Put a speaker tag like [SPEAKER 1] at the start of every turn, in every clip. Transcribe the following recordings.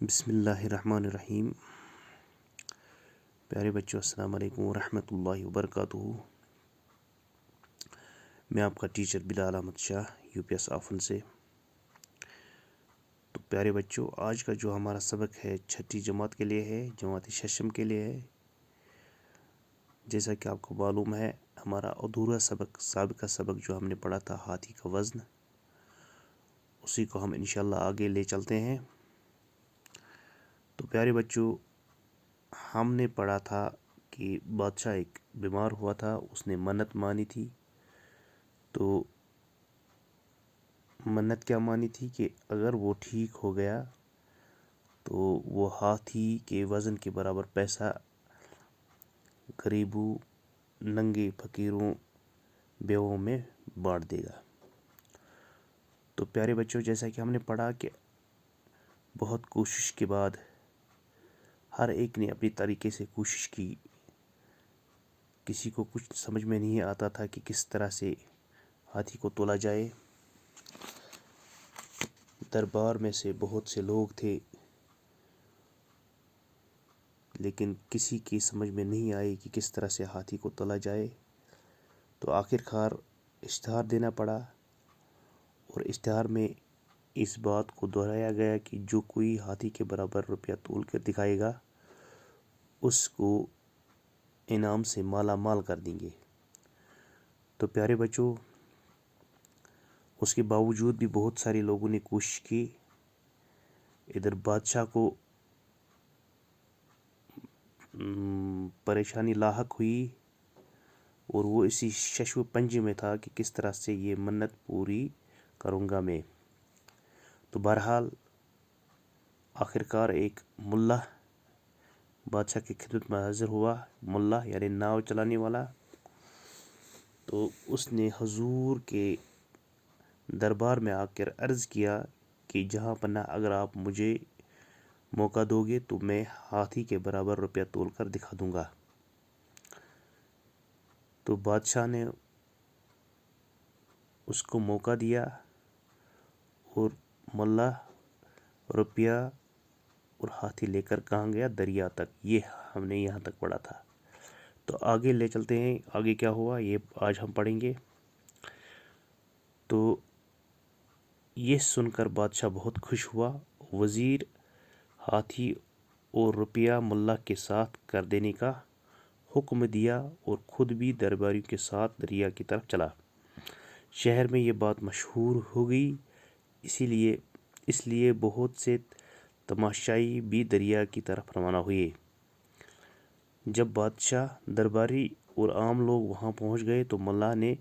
[SPEAKER 1] بسم اللہ الرحمن الرحیم۔ پیارے بچوں، السلام علیکم ورحمۃ اللہ وبرکاتہ۔ میں آپ کا ٹیچر بلال Ahmad Shah UPS often say. تو پیارے بچوں، آج کا جو ہمارا سبق ہے 6ٹھی جماعت کے لیے ہے، جماعت ششم کے لیے ہے۔ جیسا کہ آپ کو معلوم ہے، ہمارا ادھورا سبق، سابقہ سبق جو ہم نے پڑھا تھا ہاتھی کا وزن، اسی کو ہم انشاءاللہ آگے لے چلتے ہیں۔ تو پیارے بچوں، ہم نے پڑھا تھا کہ بادشاہ ایک بیمار ہوا تھا، اس نے منت مانی تھی۔ تو منت کیا مانی تھی کہ اگر وہ ٹھیک ہو گیا تو وہ ہاتھی کے وزن کے برابر پیسہ غریبوں، ننگے فقیروں، بیووں میں بانٹ دے گا۔ تو پیارے بچوں، جیسا کہ ہم نے پڑھا کہ بہت کوشش کے بعد ہر ایک نے اپنی طریقے سے کوشش کی، کسی کو کچھ سمجھ میں نہیں آتا تھا کہ کس طرح سے ہاتھی کو تولا جائے۔ دربار میں سے بہت سے لوگ تھے، لیکن کسی کی سمجھ میں نہیں آئی کہ کس طرح سے ہاتھی کو تولا جائے۔ تو آخر کار اشتہار دینا پڑا، اور اشتہار میں اس بات کو دہرایا گیا کہ جو کوئی ہاتھی کے برابر روپیہ تول کر دکھائے گا، اس کو انعام سے مالا مال کر دیں گے۔ تو پیارے بچوں، اس کے باوجود بھی بہت سارے لوگوں نے کوشش کی۔ ادھر بادشاہ کو پریشانی لاحق ہوئی، اور وہ اسی شش و پنج میں تھا کہ کس طرح سے یہ منت پوری کروں گا میں۔ تو بہرحال آخر کار ایک ملا بادشاہ کی خدمت میں حاضر ہوا، ملا یعنی ناؤ چلانے والا۔ تو اس نے حضور کے دربار میں آ کر عرض کیا کہ جہاں پناہ، اگر آپ مجھے موقع دو گے تو میں ہاتھی کے برابر روپیہ تول کر دکھا دوں گا۔ تو بادشاہ نے اس کو موقع دیا، اور ملا روپیہ اور ہاتھی لے کر کہاں گیا؟ دریا تک۔ یہ ہم نے یہاں تک پڑھا تھا۔ تو آگے لے چلتے ہیں، آگے کیا ہوا یہ آج ہم پڑھیں گے۔ تو یہ سن کر بادشاہ بہت خوش ہوا۔ وزیر ہاتھی اور روپیہ ملا کے ساتھ کر دینے کا حکم دیا، اور خود بھی درباریوں کے ساتھ دریا کی طرف چلا۔ شہر میں یہ بات مشہور ہو گئی، اس لیے بہت سے تماشائی بھی دریا کی طرف روانہ ہوئے۔ جب بادشاہ، درباری اور عام لوگ وہاں پہنچ گئے تو ملا نے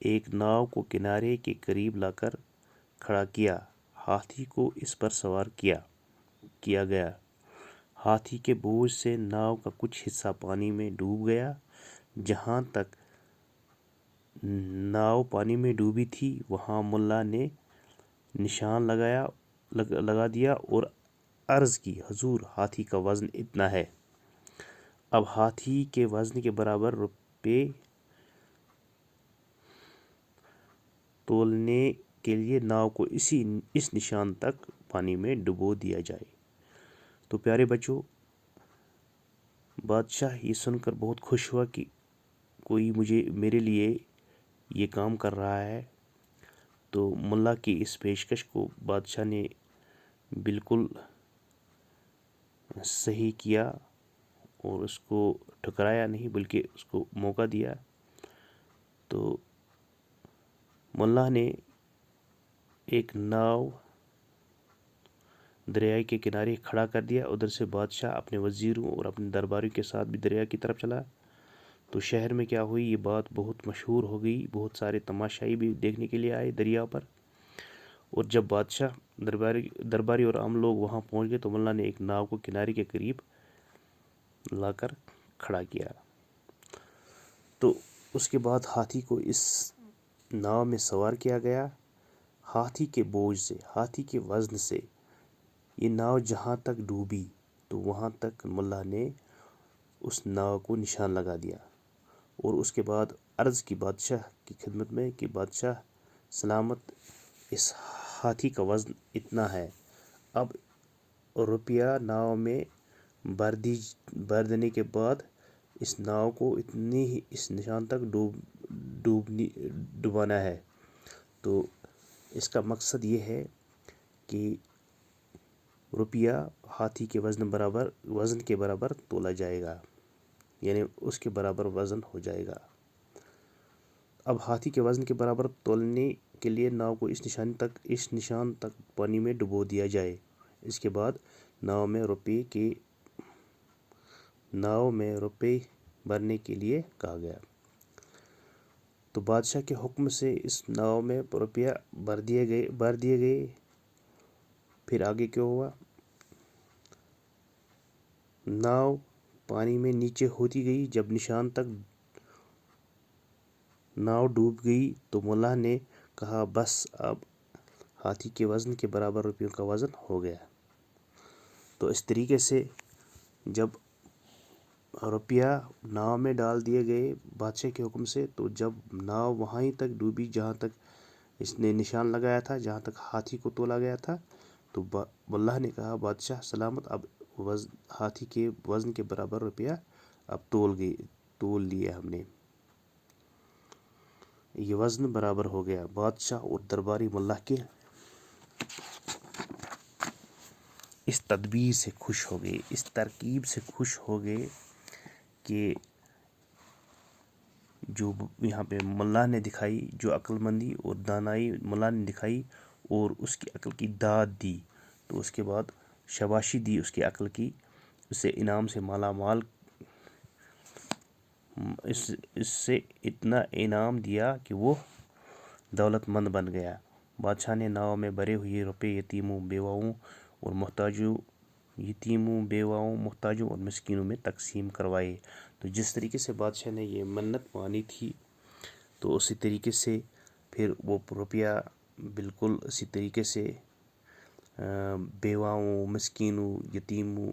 [SPEAKER 1] ایک ناؤ کو کنارے کے قریب لا کر کھڑا کیا۔ ہاتھی کو اس پر سوار کیا گیا۔ ہاتھی کے بوجھ سے ناؤ کا کچھ حصہ پانی میں ڈوب گیا۔ جہاں تک ناؤ پانی میں ڈوبی تھی، وہاں ملا نے نشان لگا دیا اور عرض کی، حضور، ہاتھی کا وزن اتنا ہے۔ اب ہاتھی کے وزن کے برابر روپے تولنے کے لیے ناؤ کو اس نشان تک پانی میں ڈبو دیا جائے۔ تو پیارے بچوں، بادشاہ یہ سن کر بہت خوش ہوا کہ کوئی میرے لیے یہ کام کر رہا ہے۔ تو ملا کی اس پیشکش کو بادشاہ نے بالکل صحیح کیا، اور اس کو ٹھکرایا نہیں بلکہ اس کو موقع دیا۔ تو ملا نے ایک ناؤ دریا کے کنارے کھڑا کر دیا۔ ادھر سے بادشاہ اپنے وزیروں اور اپنے درباریوں کے ساتھ بھی دریا کی طرف چلا۔ تو شہر میں کیا ہوئی، یہ بات بہت مشہور ہو گئی، بہت سارے تماشائی بھی دیکھنے کے لیے آئے دریا پر۔ اور جب بادشاہ، درباری اور عام لوگ وہاں پہنچ گئے تو ملا نے ایک ناؤ کو کنارے کے قریب لا کر کھڑا کیا۔ تو اس کے بعد ہاتھی کو اس ناؤ میں سوار کیا گیا۔ ہاتھی کے بوجھ سے، ہاتھی کے وزن سے یہ ناؤ جہاں تک ڈوبی تو وہاں تک ملا نے اس ناؤ کو نشان لگا دیا، اور اس کے بعد عرض کی بادشاہ کی خدمت میں کہ بادشاہ سلامت، اس ہاتھی کا وزن اتنا ہے۔ اب रुपया नाव में भर देने के बाद इस नाव को इतनी ही इस निशान तक डुबाना है। तो इसका मकसद ये है कि रुपया हाथी के वज़न के बराबर तोला जाएगा, यानी उसके बराबर वज़न हो जाएगा। अब हाथी के वज़न के बराबर तोलने के लिए नाव को इस निशान तक पानी में डुबो दिया जाए। इसके बाद नाव में रुपए भरने के लिए कहा गया। तो बादशाह के हुक्म से इस नाव में रुपया भर दिए गए। फिर आगे क्या हुआ? नाव पानी में नीचे होती गई। जब निशान तक नाव डूब गई तो मुल्ला ने कहा, बस अब हाथी के वज़न के बराबर रुपयों का वज़न हो गया। तो इस तरीके से जब रुपया नाव में डाल दिए गए बादशाह के हुक्म से, तो जब नाव वहीं तक डूबी जहाँ तक इसने निशान लगाया था, जहाँ तक हाथी को तोला गया था, तो मुल्ला ने कहा, बादशाह सलामत, अब हाथी के वज़न के बराबर रुपया अब तोल लिया हमने, ये वज़न बराबर हो गया। बादशाह और दरबारी मुल्ला के इस तदबीर से खुश हो गए, इस तरकीब से खुश हो गए कि जो यहाँ पे मुल्ला ने दिखाई, जो अक्लमंदी और दानाई मुल्ला ने दिखाई और उसकी अक्ल की दाद दी, तो उसके बाद शाबाशी दी उसकी अक्ल की, उसे इनाम से माला माल, इससे इतना इनाम दिया कि वो दौलतमंद बन गया। बादशाह ने नाव में भरे हुए रुपए यतीमों बेवाओं मुहताजों और मिस्कीनों में तकसीम करवाए। तो जिस तरीके से बादशाह ने ये मन्नत मानी थी, तो उसी तरीके से फिर वो रुपया बिल्कुल इसी तरीके से बेवाओं, मिस्कीनों, यतीमों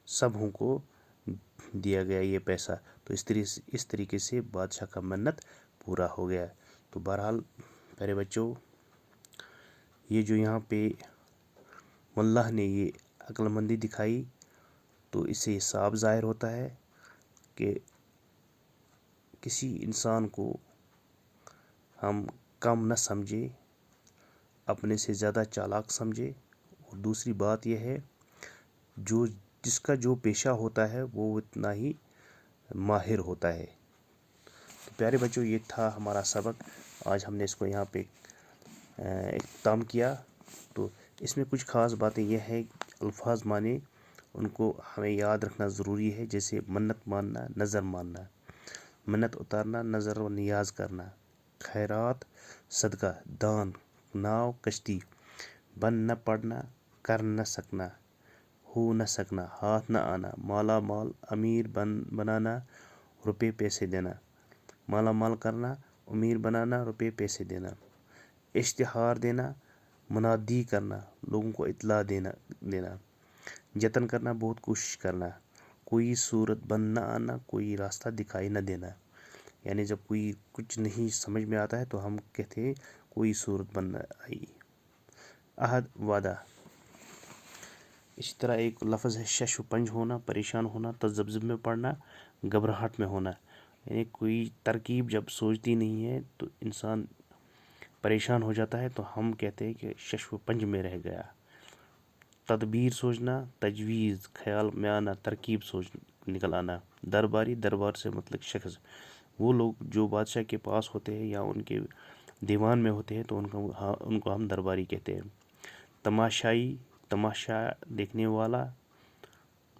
[SPEAKER 1] सबों को दिया गया ये पैसा। तो इस तरीके से बादशाह का मन्नत पूरा हो गया। तो बहरहाल प्यारे बच्चों, ये जो यहाँ पे मुल्ला ने ये अक्लमंदी दिखाई, तो इससे साफ ज़ाहिर होता है कि किसी इंसान को हम कम न समझे, अपने से ज़्यादा चालाक समझे। और दूसरी बात यह है, जिसका जो पेशा होता है वो इतना ही माहिर होता है। तो प्यारे बच्चों, ये था हमारा सबक। आज हमने इसको यहाँ पे इख्तिताम किया। तो इसमें कुछ ख़ास बातें यह है, अल्फाज माने उनको हमें याद रखना ज़रूरी है। जैसे मन्नत मानना, नज़र मानना, मन्नत उतारना, नज़र व नियाज करना, खैरात, सदका, दान, नाव, कश्ती, बन न पड़ना, कर न सकना, हो न सकना, हाथ न आना, माला माल, अमीर बनाना, रुपए पैसे देना, माला माल करना, अमीर बनाना, रुपए पैसे देना, इश्तिहार देना, मुनादी करना, लोगों को इत्तला देना, जतन करना, बहुत कोशिश करना, कोई सूरत बन न आना, कोई रास्ता दिखाई न देना। यानी जब कोई कुछ नहीं समझ में आता है तो हम कहते हैं कोई सूरत बन न आई। अहद, वादा। इसी तरह एक लफ्ज़ है शश व पंज होना, परेशान होना, तज़ब्ज़ुब में पड़ना, घबराहट में होना। यानी कोई तरकीब जब सोचती नहीं है तो इंसान परेशान हो जाता है, तो हम कहते हैं कि शश व पंज में रह गया। तदबीर सोचना, तजवीज़ ख्याल में आना, तरकीब सोच निकल आना। दरबारी, दरबार से मतलब शख्स, वो लोग जो बादशाह के पास होते हैं या उनके दीवान में होते हैं, तो उनको हम दरबारी कहते हैं। तमाशाई, तमाशा देखने वाला।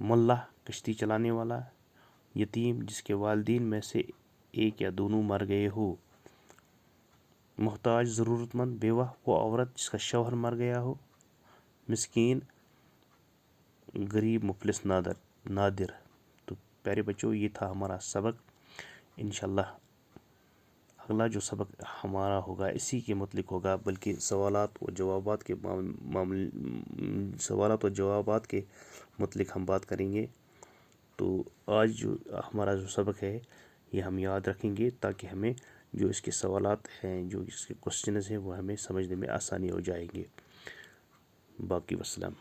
[SPEAKER 1] मुल्ला, कश्ती चलाने वाला। यतीम, जिसके वालिदैन में से एक या दोनों मर गए हो। मुहताज, ज़रूरतमंद। बेवा, वो औरत जिसका शौहर मर गया हो। मिस्कीन, गरीब, मुफलिस, नादिर। तो प्यारे बच्चों, ये था हमारा सबक। इंशाल्लाह अगला जो सबक हमारा होगा इसी के मुतलिक होगा, बल्कि सवालात और जवाबात के मुतलिक हम बात करेंगे। तो आज जो हमारा जो सबक है ये हम याद रखेंगे, ताकि हमें जो इसके सवालात हैं, जो इसके क्वेश्चंस हैं, वो हमें समझने में आसानी हो जाएंगे। बाकी वस्सलाम।